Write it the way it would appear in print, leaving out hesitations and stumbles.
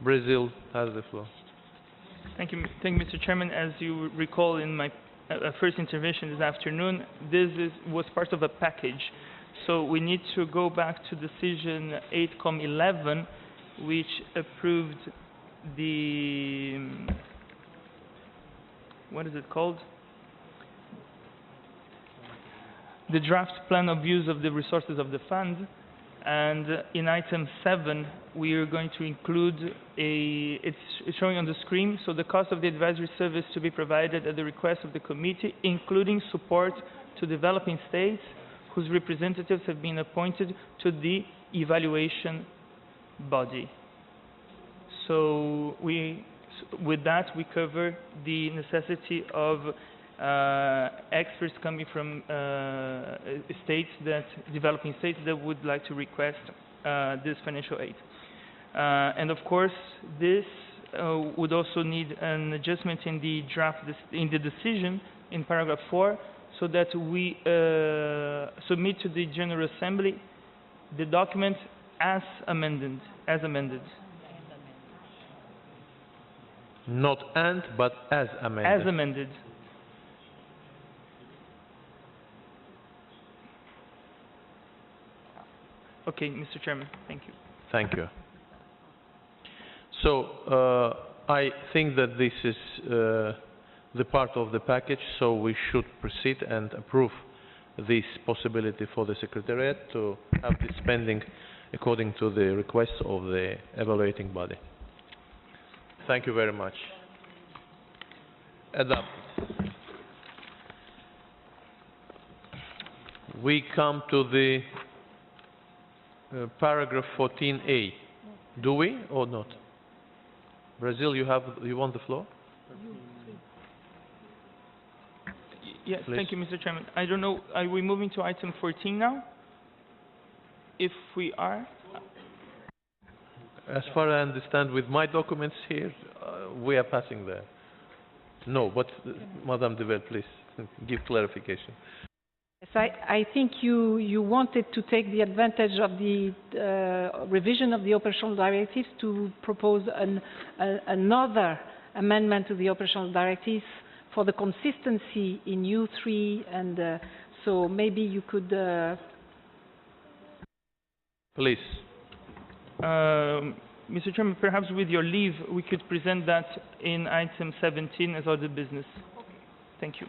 Brazil has the floor. Thank you, Mr. Chairman. As you recall in my first intervention this afternoon, this was part of a package. So we need to go back to decision 8-11, which approved the, what is it called? The draft plan of use of the resources of the fund. And in item 7, we are going to include it's showing on the screen, so the cost of the advisory service to be provided at the request of the committee, including support to developing states whose representatives have been appointed to the evaluation body. So with that, we cover the necessity of experts coming from developing states that would like to request this financial aid. And of course, this would also need an adjustment in the in the decision in paragraph 4, so that we submit to the General Assembly the document as amended. Not and, but as amended. As amended. Okay, Mr. Chairman, thank you. Thank you. So I think that this is the part of the package, so we should proceed and approve this possibility for the Secretariat to have the spending according to the requests of the evaluating body. Thank you very much. Adopted. We come to the paragraph 14A. Do we or not? Brazil, you want the floor? Yes, please. Thank you, Mr. Chairman. I don't know, are we moving to item 14 now? If we are? As far as I understand, with my documents here, we are passing there. No, but Madame Devel, please give clarification. Yes, I think you wanted to take the advantage of the revision of the operational directives to propose another amendment to the operational directives for the consistency in U3, and so maybe you could... Please. Mr. Chairman, perhaps with your leave, we could present that in item 17 as other business. Okay. Thank you.